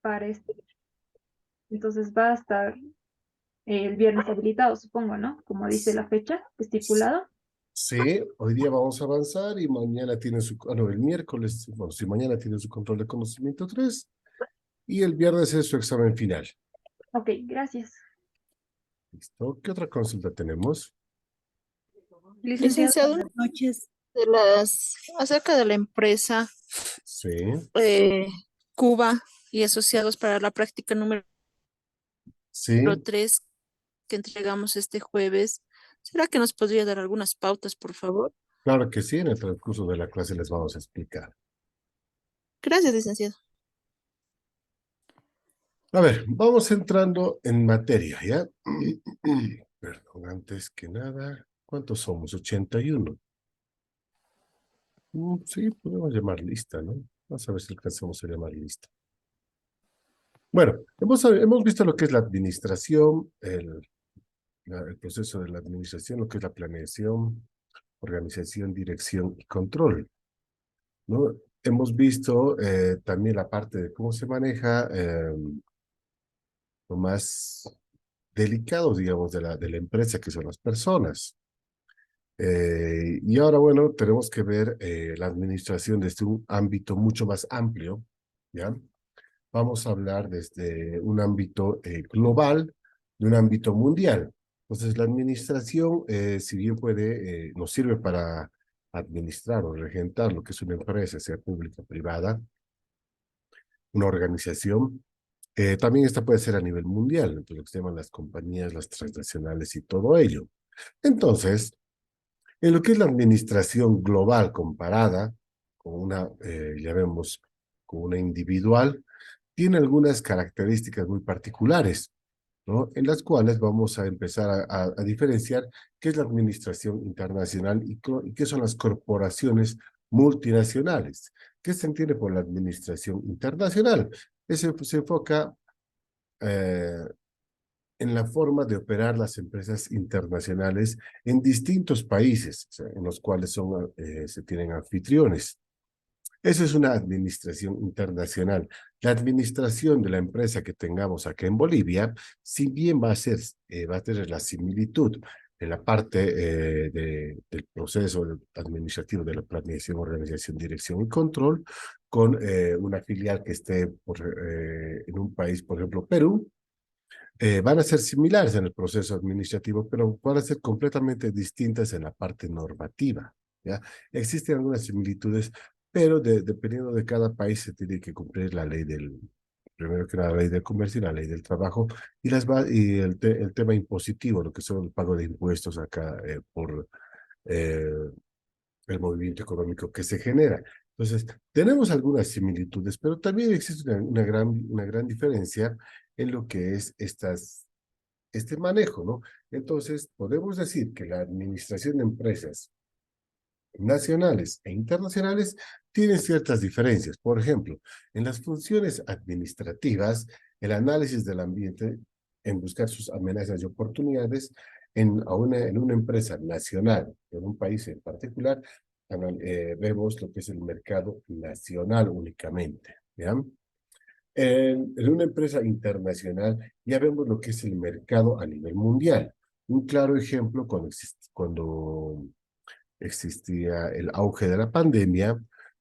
para este. Entonces va a estar el viernes habilitado, supongo, ¿no? Como dice la fecha estipulada. Sí, hoy día vamos a avanzar y mañana tiene no, el miércoles, bueno, sí, mañana tiene su control de conocimiento 3 y el viernes es su examen final. Ok, gracias. ¿Listo? ¿Qué otra consulta tenemos? Licenciado, Licenciado, buenas noches. Acerca de la empresa Sí, eh, Cuba y Asociados para la práctica número sí, 3 que entregamos este jueves. ¿Será que nos podría dar algunas pautas, por favor? claro que sí, en el transcurso de la clase les vamos a explicar. Gracias, licenciado. A ver, vamos entrando en materia, ¿ya? Perdón, antes que nada, ¿cuántos somos? 81. Sí, podemos llamar lista, ¿no? Vamos a ver si alcanzamos a llamar lista. Bueno, hemos visto lo que es la administración, el proceso de la administración, lo que es la planeación, organización, dirección y control, ¿no? Hemos visto también la parte de cómo se maneja lo más delicado, digamos, de la empresa, que son las personas. Y ahora, bueno, tenemos que ver la administración desde un ámbito mucho más amplio, ¿ya? Vamos a hablar desde un ámbito global, de un ámbito mundial. Entonces, la administración, si bien nos sirve para administrar o regentar lo que es una empresa, sea pública o privada, una organización, también esta puede ser a nivel mundial, entonces lo que se llaman las compañías, las transnacionales y todo ello. Entonces, en lo que es la administración global comparada con una, ya vemos, con una individual, tiene algunas características muy particulares, ¿no? En las cuales vamos a empezar a diferenciar qué es la administración internacional y qué son las corporaciones multinacionales. ¿Qué se entiende por la administración internacional? Ese se enfoca eh, en la forma de operar las empresas internacionales en distintos países, o sea, en los cuales se tienen anfitriones. Eso es una administración internacional. La administración de la empresa que tengamos acá en Bolivia, si bien va a tener la similitud en la parte del proceso administrativo de la planeación, organización, dirección y control, con una filial que esté en un país, por ejemplo, Perú, van a ser similares en el proceso administrativo, pero van a ser completamente distintas en la parte normativa, ¿ya? Existen algunas similitudes, pero dependiendo de cada país se tiene que cumplir la ley primero que nada, la ley del comercio y la ley del trabajo, y el tema impositivo, lo que son el pago de impuestos acá por eh, el movimiento económico que se genera. Entonces, tenemos algunas similitudes, pero también existe una gran diferencia en lo que es este manejo, ¿no? Entonces, podemos decir que la administración de empresas nacionales e internacionales tienen ciertas diferencias. Por ejemplo, en las funciones administrativas, el análisis del ambiente en buscar sus amenazas y oportunidades en una empresa nacional, en un país en particular, vemos lo que es el mercado nacional únicamente, ¿ya? En una empresa internacional ya vemos lo que es el mercado a nivel mundial. Un claro ejemplo cuando existía el auge de la pandemia,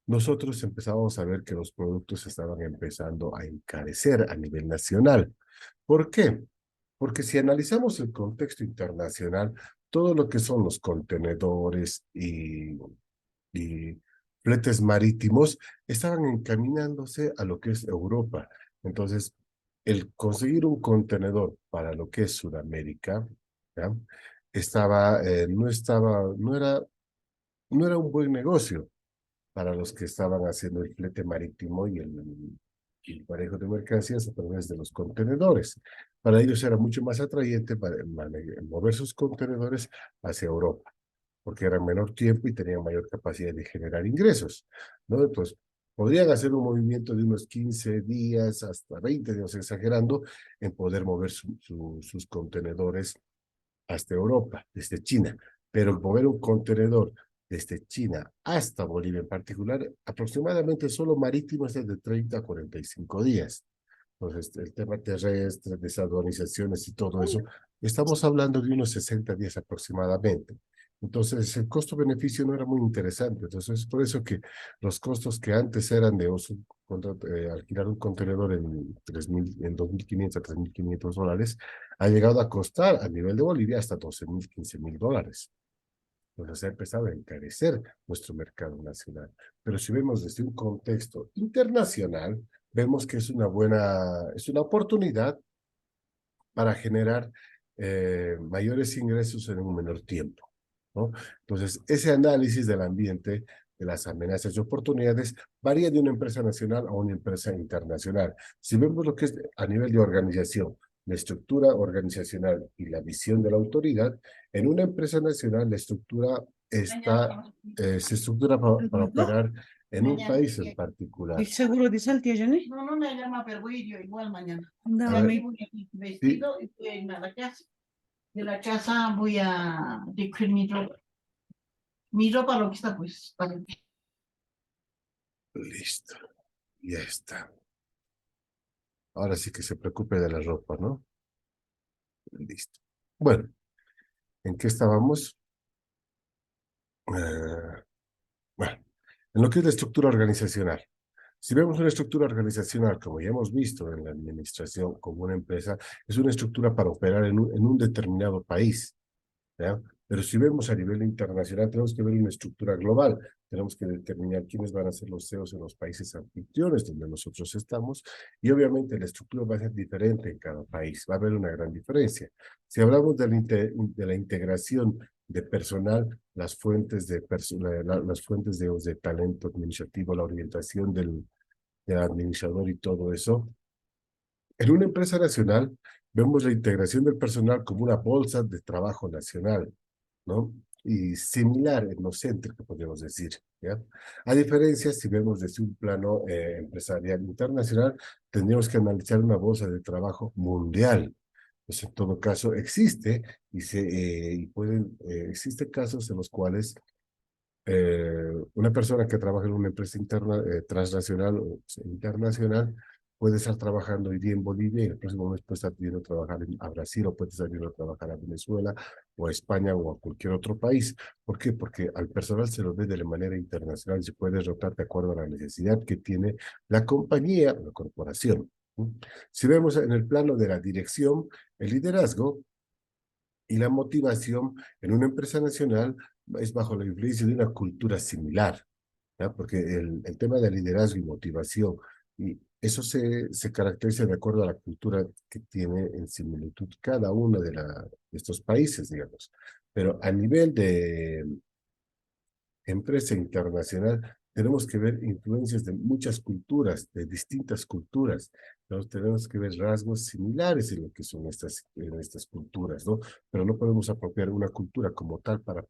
nosotros empezamos a ver que los productos estaban empezando a encarecer a nivel nacional. ¿Por qué? Porque si analizamos el contexto internacional, todo lo que son los contenedores y fletes marítimos estaban encaminándose a lo que es Europa. Entonces, el conseguir un contenedor para lo que es Sudamérica, ¿ya? No era un buen negocio para los que estaban haciendo el flete marítimo y el manejo de mercancías a través de los contenedores. Para ellos era mucho más atrayente mover sus contenedores hacia Europa, porque eran menor tiempo y tenían mayor capacidad de generar ingresos, ¿no? Entonces, podrían hacer un movimiento de unos 15 días hasta 20 días, exagerando, en poder mover sus contenedores hasta Europa, desde China. Pero mover un contenedor desde China hasta Bolivia en particular, aproximadamente solo marítimo es de 30 a 45 días. Entonces, el tema terrestre, desaduanizaciones y todo eso, estamos hablando de unos 60 días aproximadamente. Entonces, el costo-beneficio no era muy interesante. Entonces, es por eso que los costos que antes eran de alquilar un contenedor en 2.500 a $3.500, ha llegado a costar a nivel de Bolivia hasta 12.000, $15.000. Entonces ha empezado a encarecer nuestro mercado nacional. Pero si vemos desde un contexto internacional, vemos que es una oportunidad para generar mayores ingresos en un menor tiempo, ¿no? Entonces, ese análisis del ambiente, de las amenazas y oportunidades, varía de una empresa nacional a una empresa internacional. Si vemos lo que es a nivel de organización, la estructura organizacional y la visión de la autoridad, en una empresa nacional la estructura se estructura para operar en un país en particular. ¿El seguro de Saltia, Johnny? No, no me llama, pero voy yo igual mañana. No, A ver. Aquí voy aquí vestido y voy a irme a la casa. De la casa voy a recoger mi ropa. Mi ropa lo que está pues. Listo, ya está. Ahora sí que se preocupe de la ropa, ¿no? Listo. Bueno, ¿en qué estábamos? Bueno, en lo que es la estructura organizacional. Si vemos una estructura organizacional, como ya hemos visto en la administración como una empresa, es una estructura para operar en un determinado país, ¿ya? Pero si vemos a nivel internacional, tenemos que ver una estructura global. Tenemos que determinar quiénes van a ser los CEOs en los países anfitriones donde nosotros estamos, y obviamente la estructura va a ser diferente en cada país, va a haber una gran diferencia. Si hablamos de la integración de personal, las fuentes de talento administrativo, la orientación del administrador y todo eso, en una empresa nacional vemos la integración del personal como una bolsa de trabajo nacional, ¿no? Y similar, etnocéntrico, podríamos decir, ¿ya? A diferencia, si vemos desde un plano empresarial internacional, tendríamos que analizar una bolsa de trabajo mundial. Pues en todo caso existe, existen casos en los cuales una persona que trabaja en una empresa transnacional o internacional puede estar trabajando hoy día en Bolivia y el próximo mes puede estar yendo a trabajar a Brasil, o puede estar yendo a trabajar a Venezuela o a España o a cualquier otro país. ¿Por qué? Porque al personal se lo ve de la manera internacional y se puede rotar de acuerdo a la necesidad que tiene la compañía o la corporación. Si vemos en el plano de la dirección, el liderazgo y la motivación en una empresa nacional es bajo la influencia de una cultura similar, ¿ya? Porque el tema de liderazgo y motivación, y eso se caracteriza de acuerdo a la cultura que tiene en similitud cada uno de estos países, digamos. Pero a nivel de empresa internacional, tenemos que ver influencias de muchas culturas, de distintas culturas. Entonces, tenemos que ver rasgos similares en lo que son en estas culturas, ¿no? Pero no podemos apropiar una cultura como tal para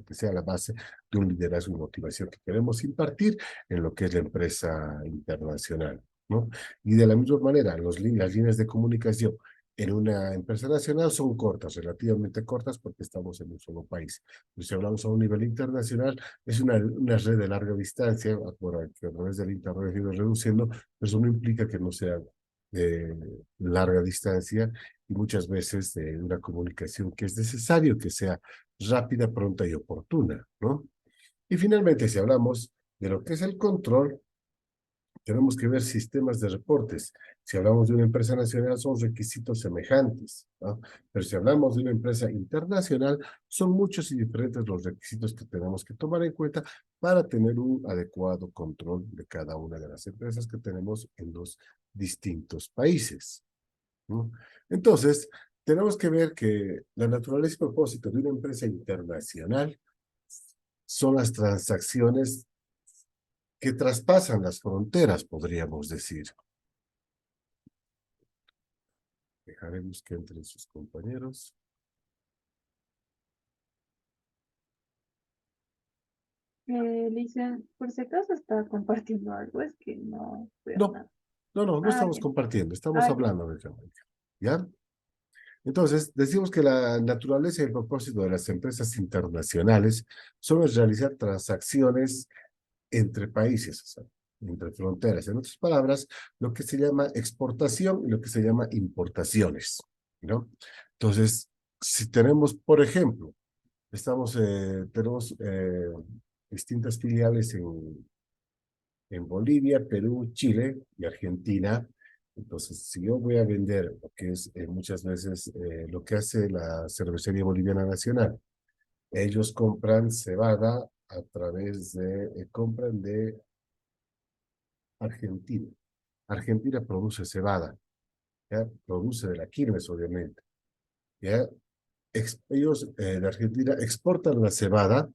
que sea la base de un liderazgo y motivación que queremos impartir en lo que es la empresa internacional, ¿no? Y de la misma manera, las líneas de comunicación en una empresa nacional son cortas, relativamente cortas, porque estamos en un solo país. Pero si hablamos a un nivel internacional, es una red de larga distancia, que a través del internet ha ido reduciendo, pero eso no implica que no sea de larga distancia, y muchas veces de una comunicación que es necesario que sea rápida, pronta y oportuna, ¿no? Y finalmente, si hablamos de lo que es el control, tenemos que ver sistemas de reportes. Si hablamos de una empresa nacional, son requisitos semejantes, ¿no? Pero si hablamos de una empresa internacional, son muchos y diferentes los requisitos que tenemos que tomar en cuenta para tener un adecuado control de cada una de las empresas que tenemos en los distintos países, ¿no? Entonces, tenemos que ver que la naturaleza y propósito de una empresa internacional son las transacciones que traspasan las fronteras, podríamos decir. Dejaremos que entren sus compañeros. Lisa, por si acaso está compartiendo algo, es que no veo No, nada. no Ah, estamos ya. compartiendo, estamos Ya. hablando de ¿ya? Entonces, decimos que la naturaleza y el propósito de las empresas internacionales son el realizar transacciones entre países, o sea, entre fronteras. En otras palabras, lo que se llama exportación y lo que se llama importaciones, ¿no? Entonces, si tenemos, por ejemplo, tenemos distintas filiales en Bolivia, Perú, Chile y Argentina. Entonces, si yo voy a vender lo que es muchas veces lo que hace la Cervecería Boliviana Nacional, ellos compran cebada a través compran de Argentina. Argentina produce cebada, ¿ya? Produce de la Quilmes, obviamente, ¿ya? Ellos de Argentina exportan la cebada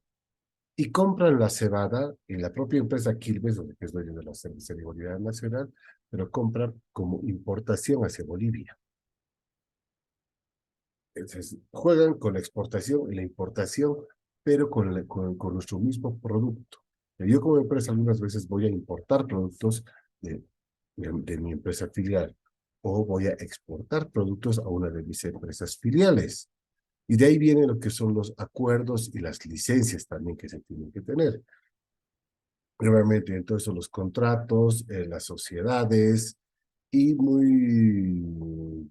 y compran la cebada en la propia empresa Quilmes, donde es dueño de la Cervecería Boliviana Nacional, pero compran como importación hacia Bolivia. Entonces, juegan con la exportación y la importación, pero con nuestro mismo producto. Yo como empresa algunas veces voy a importar productos de mi empresa filial o voy a exportar productos a una de mis empresas filiales. Y de ahí vienen lo que son los acuerdos y las licencias también que se tienen que tener. Obviamente, entonces los contratos, las sociedades y muy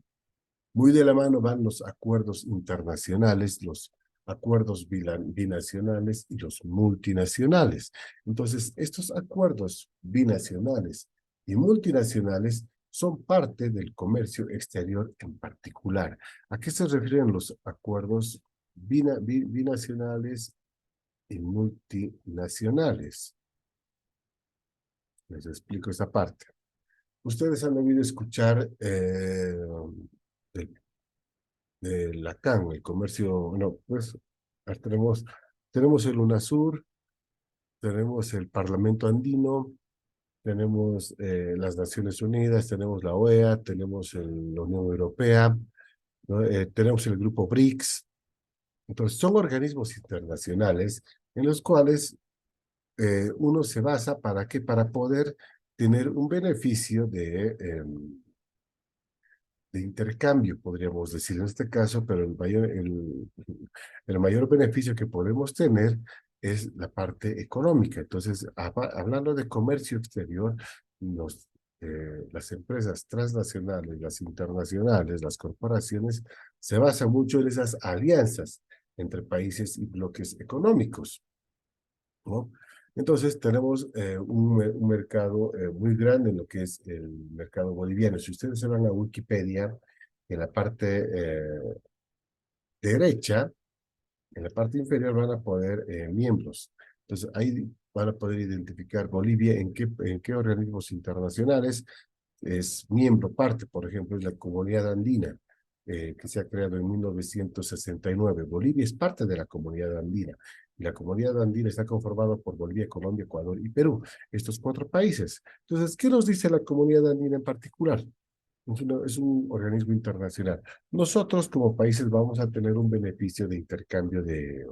de la mano van los acuerdos internacionales, los acuerdos binacionales y los multinacionales. Entonces, estos acuerdos binacionales y multinacionales son parte del comercio exterior en particular. ¿A qué se refieren los acuerdos binacionales y multinacionales? Les explico esa parte. Ustedes han debido escuchar del de Lacan, el comercio, no, pues tenemos el UNASUR, tenemos el Parlamento Andino, tenemos las Naciones Unidas, tenemos la OEA, tenemos la Unión Europea, ¿no? Tenemos el grupo BRICS. Entonces, son organismos internacionales en los cuales uno se basa ¿para qué? Para poder tener un beneficio de intercambio, podríamos decir en este caso, pero el mayor beneficio que podemos tener es la parte económica. Entonces, hablando de comercio exterior, las empresas transnacionales, las internacionales, las corporaciones, se basan mucho en esas alianzas entre países y bloques económicos, ¿no? Entonces tenemos un mercado muy grande en lo que es el mercado boliviano. Si ustedes se van a Wikipedia, en la parte derecha, en la parte inferior van a poder miembros. Entonces ahí van a poder identificar Bolivia en qué organismos internacionales es miembro, parte, por ejemplo, es la Comunidad Andina, que se ha creado en 1969. Bolivia es parte de la Comunidad Andina. Y la Comunidad Andina está conformada por Bolivia, Colombia, Ecuador y Perú, estos 4 países. Entonces, ¿qué nos dice la Comunidad Andina en particular? Es un organismo internacional. Nosotros como países vamos a tener un beneficio de intercambio de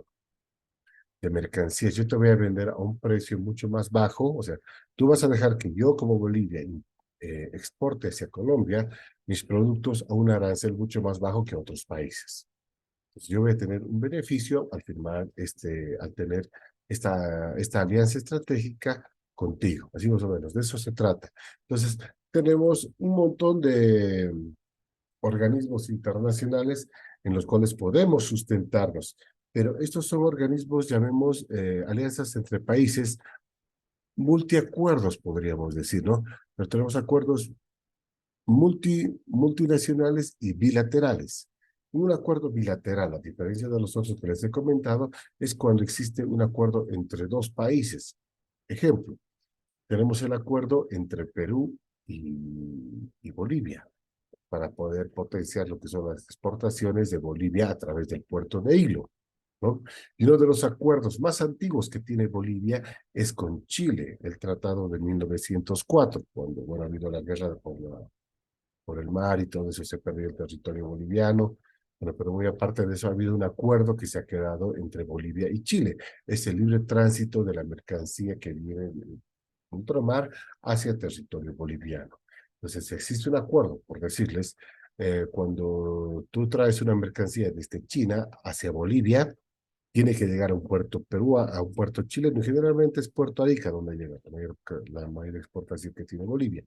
mercancías. Yo te voy a vender a un precio mucho más bajo, o sea, tú vas a dejar que yo como Bolivia exporte hacia Colombia mis productos a un arancel mucho más bajo que otros países. Entonces yo voy a tener un beneficio al firmar al tener esta alianza estratégica contigo, así más o menos, de eso se trata. Entonces, tenemos un montón de organismos internacionales en los cuales podemos sustentarnos, pero estos son organismos, llamemos, alianzas entre países, multiacuerdos, podríamos decir, ¿no? Pero tenemos acuerdos multinacionales y bilaterales. Un acuerdo bilateral, a diferencia de los otros que les he comentado, es cuando existe un acuerdo entre 2 países. Ejemplo, tenemos el acuerdo entre Perú y Bolivia para poder potenciar lo que son las exportaciones de Bolivia a través del puerto de Hilo, ¿no? Y uno de los acuerdos más antiguos que tiene Bolivia es con Chile, el Tratado de 1904, cuando, bueno, ha habido la guerra por el mar y todo eso, se perdió el territorio boliviano. Bueno, pero muy aparte de eso, ha habido un acuerdo que se ha quedado entre Bolivia y Chile. Es el libre tránsito de la mercancía que viene del ultramar hacia territorio boliviano. Entonces, existe un acuerdo, por decirles, cuando tú traes una mercancía desde China hacia Bolivia, tiene que llegar a un puerto a un puerto chileno, y generalmente es Puerto Arica donde llega la mayor exportación que tiene Bolivia.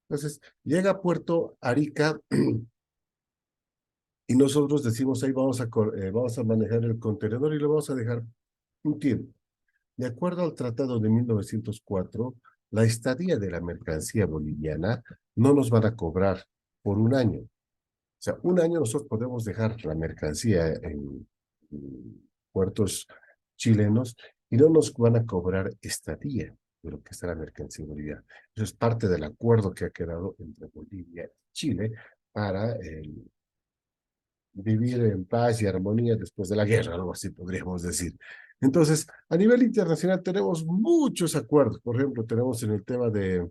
Entonces, llega a Puerto Arica y nosotros decimos, ahí vamos a manejar el contenedor y lo vamos a dejar un tiempo. De acuerdo al Tratado de 1904, la estadía de la mercancía boliviana no nos van a cobrar por un año. O sea, un año nosotros podemos dejar la mercancía en puertos chilenos y no nos van a cobrar estadía de lo que está la mercancía boliviana. Eso es parte del acuerdo que ha quedado entre Bolivia y Chile para vivir en paz y armonía después de la guerra, algo así podríamos decir. Entonces, a nivel internacional tenemos muchos acuerdos. Por ejemplo, tenemos en el tema de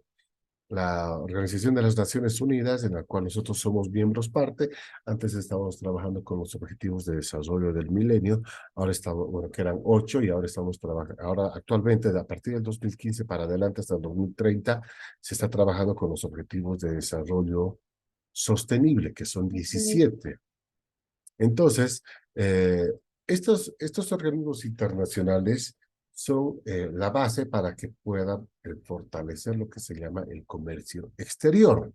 la Organización de las Naciones Unidas, en la cual nosotros somos miembros parte. Antes estábamos trabajando con los Objetivos de Desarrollo del Milenio, ahora estamos, bueno, que eran 8, y ahora estamos trabajando, ahora actualmente, a partir del 2015 para adelante hasta el 2030, se está trabajando con los Objetivos de Desarrollo Sostenible, que son 17. Entonces, eh, estos organismos internacionales son la base para que puedan fortalecer lo que se llama el comercio exterior.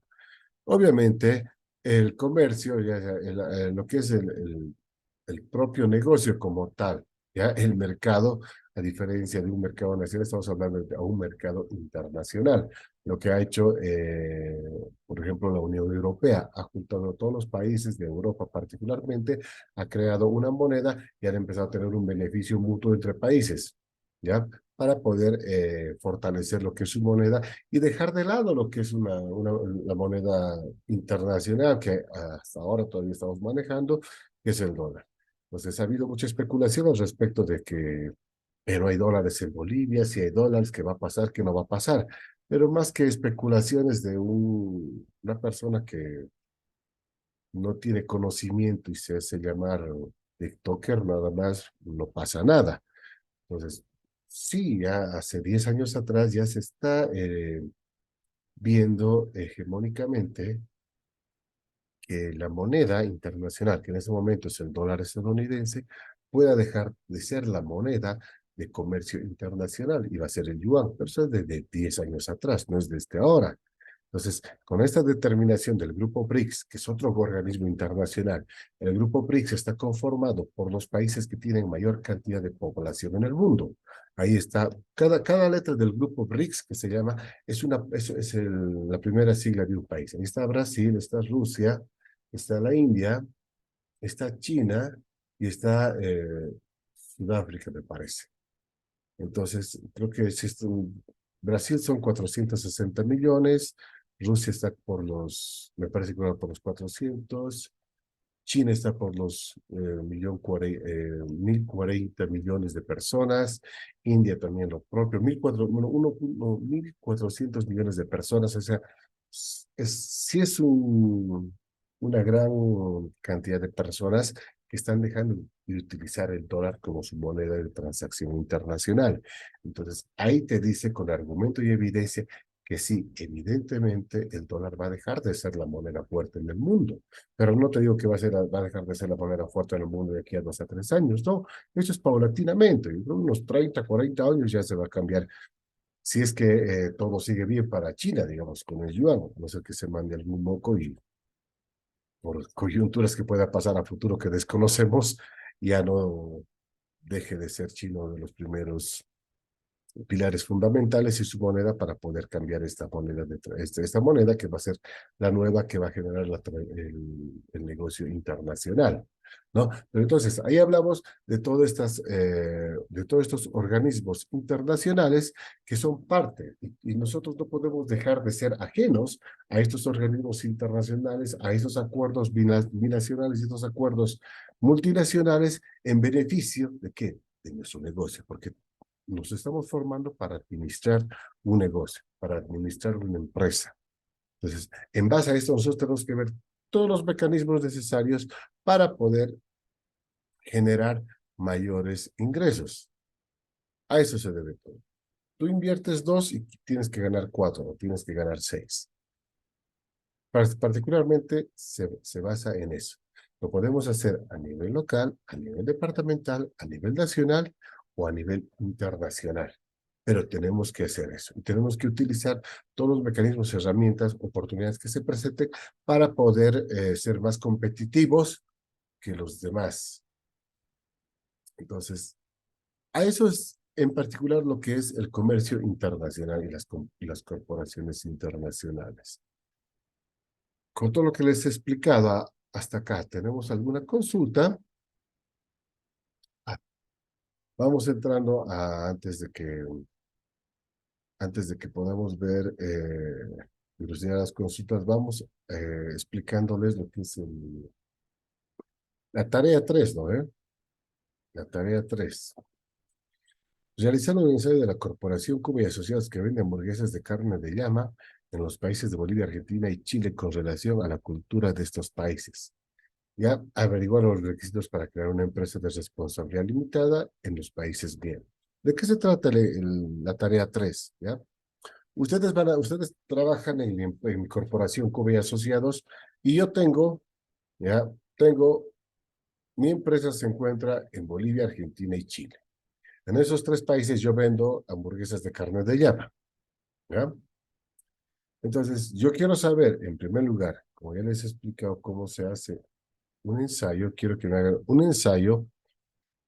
Obviamente, el comercio, lo que es el propio negocio como tal, ya el mercado, a diferencia de un mercado nacional, estamos hablando de un mercado internacional. Lo que ha hecho, por ejemplo, la Unión Europea, ha juntado a todos los países de Europa particularmente, ha creado una moneda y han empezado a tener un beneficio mutuo entre países, ¿ya? Para poder fortalecer lo que es su moneda y dejar de lado lo que es la moneda internacional que hasta ahora todavía estamos manejando, que es el dólar. Entonces ha habido mucha especulación al respecto de que, pero hay dólares en Bolivia, si hay dólares, ¿qué va a pasar, qué no va a pasar? Pero más que especulaciones de una persona que no tiene conocimiento y se hace llamar TikToker, nada más, no pasa nada. Entonces, sí, ya hace 10 años atrás ya se está viendo hegemónicamente que la moneda internacional, que en ese momento es el dólar estadounidense, pueda dejar de ser la moneda de comercio internacional y va a ser el yuan, pero eso es desde 10 años atrás, no es desde ahora. Entonces, con esta determinación del Grupo BRICS, que es otro organismo internacional, el Grupo BRICS está conformado por los países que tienen mayor cantidad de población en el mundo. Ahí está, cada letra del Grupo BRICS, que se llama, la primera sigla de un país. Ahí está Brasil, está Rusia, está la India, está China y está Sudáfrica, me parece. Entonces, creo que Brasil son 460 millones, Rusia está me parece que va por los 400, China está por los 1.040 millones de personas, India también lo propio, 1.400 millones de personas, o sea, sí es una gran cantidad de personas que están dejando de utilizar el dólar como su moneda de transacción internacional. Entonces, ahí te dice con argumento y evidencia que sí, evidentemente el dólar va a dejar de ser la moneda fuerte en el mundo, pero no te digo que va a dejar de ser la moneda fuerte en el mundo de aquí a 2 a 3 años, no, eso es paulatinamente, en unos 30, 40 años ya se va a cambiar, si es que todo sigue bien para China, digamos, con el yuan, no sé que se mande algún moco y por coyunturas que pueda pasar a futuro que desconocemos, ya no deje de ser chino de los primeros pilares fundamentales y su moneda para poder cambiar esta moneda, esta moneda que va a ser la nueva que va a generar el negocio internacional, ¿no? Pero entonces, ahí hablamos de todos estos organismos internacionales que son parte y nosotros no podemos dejar de ser ajenos a estos organismos internacionales, a esos acuerdos binacionales y estos acuerdos multinacionales en beneficio de ¿qué? De nuestro negocio, porque nos estamos formando para administrar un negocio, para administrar una empresa. Entonces, en base a esto, nosotros tenemos que ver todos los mecanismos necesarios para poder generar mayores ingresos. A eso se debe todo. Tú inviertes 2 y tienes que ganar 4 o tienes que ganar 6. Particularmente se basa en eso. Lo podemos hacer a nivel local, a nivel departamental, a nivel nacional o a nivel internacional. Pero tenemos que hacer eso. Y tenemos que utilizar todos los mecanismos, herramientas, oportunidades que se presenten para poder ser más competitivos que los demás. Entonces, a eso es en particular lo que es el comercio internacional y las corporaciones internacionales. Con todo lo que les he explicado hasta acá, ¿tenemos alguna consulta? Vamos entrando antes de que podamos ver las consultas, vamos explicándoles lo que es la tarea 3, ¿no? La tarea 3. Realizar un ensayo de la Corporación Cuba y Asociados que vende hamburguesas de carne de llama en los países de Bolivia, Argentina y Chile con relación a la cultura de estos países. Ya averiguar los requisitos para crear una empresa de responsabilidad limitada en los países bien. ¿De qué se trata la tarea 3? ¿Ya? Ustedes trabajan en Corporación Cuba y Asociados y yo mi empresa se encuentra en Bolivia, Argentina y Chile. En esos 3 países yo vendo hamburguesas de carne de llama, ¿ya? Entonces, yo quiero saber, en primer lugar, como ya les he explicado cómo se hace un ensayo, quiero que me hagan un ensayo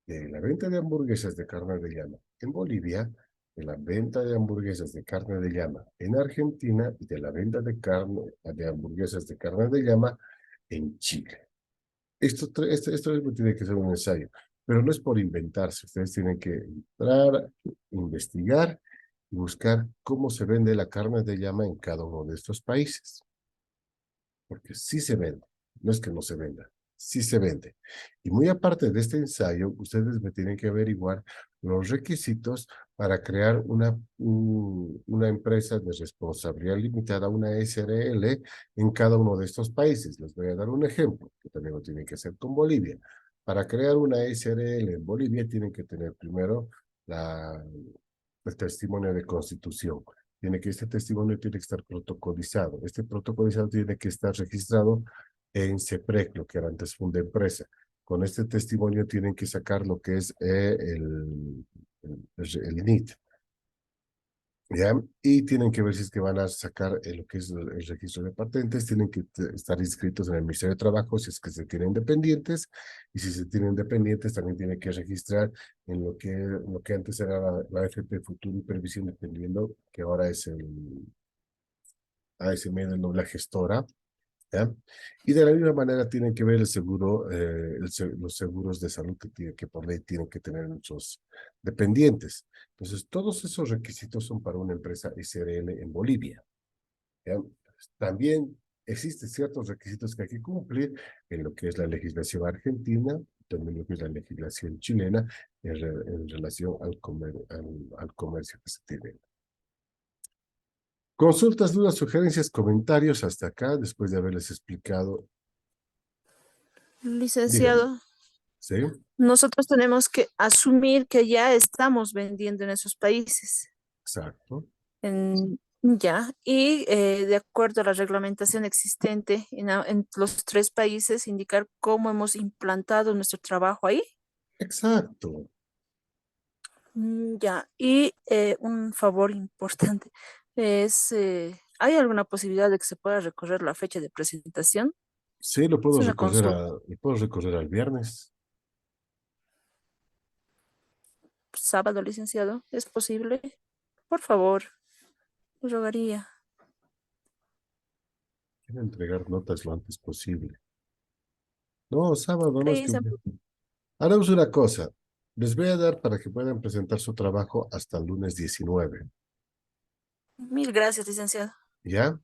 de la venta de hamburguesas de carne de llama en Bolivia, de la venta de hamburguesas de carne de llama en Argentina y de la venta de hamburguesas de carne de llama en Chile. Esto mismo tiene que ser un ensayo, pero no es por inventarse. Ustedes tienen que entrar, investigar y buscar cómo se vende la carne de llama en cada uno de estos países. Porque sí se vende, no es que no se venda, sí se vende. Y muy aparte de este ensayo, ustedes me tienen que averiguar los requisitos para crear una empresa de responsabilidad limitada, una SRL, en cada uno de estos países. Les voy a dar un ejemplo, que también lo tienen que hacer con Bolivia. Para crear una SRL en Bolivia, tienen que tener primero el testimonio de constitución. Este testimonio tiene que estar protocolizado. Este protocolizado tiene que estar registrado en CEPREC, lo que era antes Fundempresa. Con este testimonio tienen que sacar lo que es el NIT. ¿Ya? Y tienen que ver si es que van a sacar lo que es el registro de patentes, tienen que estar inscritos en el Ministerio de Trabajo si es que se tienen dependientes, y si se tienen dependientes también tienen que registrar en lo que antes era la AFP Futuro y Previsión Dependiendo, que ahora es el ASM, la gestora. ¿Ya? Y de la misma manera tienen que ver el seguro, los seguros de salud que por ley tienen que tener nuestros dependientes. Entonces, todos esos requisitos son para una empresa SRL en Bolivia. ¿Ya? También existen ciertos requisitos que hay que cumplir en lo que es la legislación argentina, también lo que es la legislación chilena en relación al comercio que se tiene. Consultas, dudas, sugerencias, comentarios hasta acá, después de haberles explicado. Díganme, Licenciado, ¿sí? nosotros tenemos que asumir que ya estamos vendiendo en esos países. Exacto. Ya, y de acuerdo a la reglamentación existente en los 3 países, indicar cómo hemos implantado nuestro trabajo ahí. Exacto. Ya, y un favor importante es, ¿hay alguna posibilidad de que se pueda recorrer la fecha de presentación? Sí, Es una consulta. lo puedo recorrer al viernes. Sábado, licenciado, ¿es posible? Por favor, le rogaría. Quiero entregar notas lo antes posible. No, sábado no es que... Prisa. Haremos una cosa. Les voy a dar para que puedan presentar su trabajo hasta el lunes 19. Mil gracias, licenciado. ¿Ya?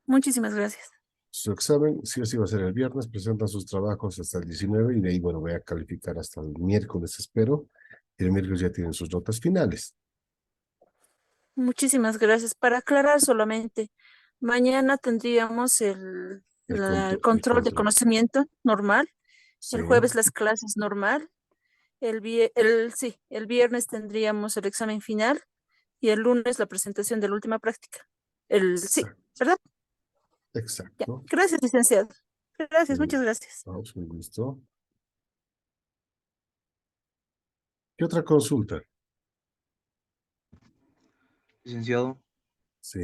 Muchísimas gracias. Su examen sí o sí va a ser el viernes, presentan sus trabajos hasta el 19 y de ahí, bueno, voy a calificar hasta el miércoles, espero. Y el miércoles ya tienen sus notas finales. Muchísimas gracias. Para aclarar solamente, mañana tendríamos el El control de control. conocimiento normal, Sí, el jueves las clases normal, el viernes tendríamos el examen final y el lunes la presentación de la última práctica. Sí, exacto, ¿verdad? Ya. exacto. Gracias, licenciado. Gracias, muchas gracias. Vamos, un gusto. ¿Qué otra consulta? Licenciado, Sí,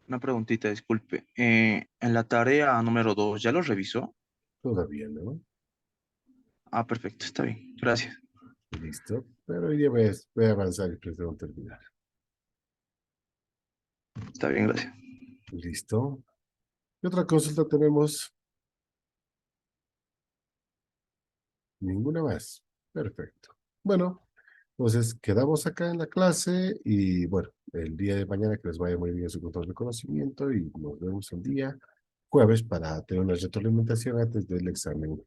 una preguntita, disculpe. En la tarea número 2, ¿ya lo revisó? todavía no. Ah, perfecto, está bien. Gracias. Listo. Pero ya voy a avanzar y pretendo terminar. Está bien, gracias. Listo. ¿Qué otra consulta tenemos? Ninguna más. Perfecto. Bueno, entonces quedamos acá en la clase y bueno, el día de mañana que les vaya muy bien su control de conocimiento y nos vemos el día jueves para tener una retroalimentación antes del examen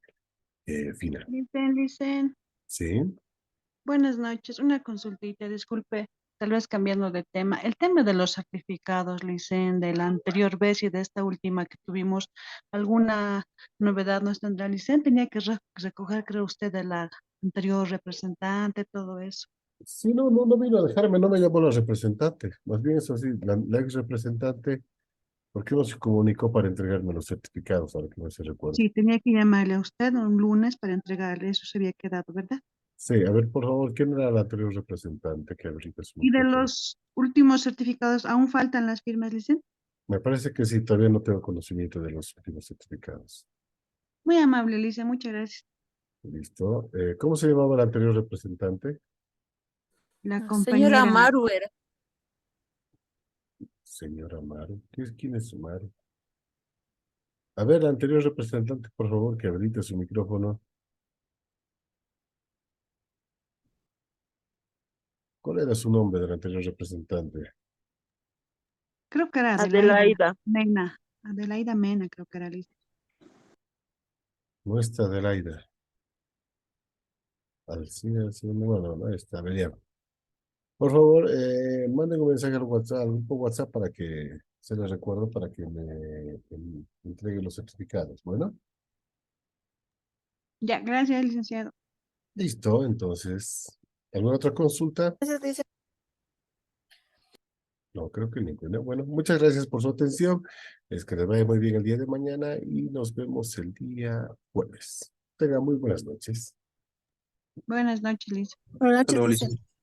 final. Licen, ¿Sí? buenas noches. Una consultita, disculpe, tal vez cambiando de tema. El tema de los certificados, Licen, de la anterior vez y de esta última que tuvimos, ¿alguna novedad nos tendrá, Licen? Tenía que recoger, creo usted, de la anterior representante, todo eso. Sí, no vino a dejarme, no me llamó la representante. Más bien eso sí, la ex representante, ¿por qué no se comunicó para entregarme los certificados? Ahora que no se recuerda. Sí, tenía que llamarle a usted un lunes para entregarle, eso se había quedado, ¿verdad? Sí, a ver, por favor, ¿quién era la anterior representante que ahorita su Y de micrófono? los últimos certificados, ¿aún faltan las firmas, Licen? Me parece que sí, todavía no tengo conocimiento de los últimos certificados. Muy amable, Licen, muchas gracias. Listo. ¿Cómo se llamaba la anterior representante? La Señora compañera. Maru era. Señora Maru. ¿Quién es Maru? A ver, la anterior representante, por favor, que habilite su micrófono. ¿Cuál era su nombre de la anterior representante? Creo que era Adelaida Adelaida. Mena. Adelaida Mena, creo que era Liz. No está Adelaida. Alcina, no está. A ver, ya. Por favor, manden un mensaje al WhatsApp, al grupo WhatsApp para que se les recuerdo para que me entregue los certificados. Bueno, Ya, gracias, licenciado. listo. Entonces, ¿alguna otra consulta? Gracias, dice. No, creo que ninguna. Bueno, muchas gracias por su atención. Es que les vaya muy bien el día de mañana y nos vemos el día jueves. Tengan muy buenas noches. Buenas noches, Liz. Buenas Hasta noches, luego, dice. licenciado.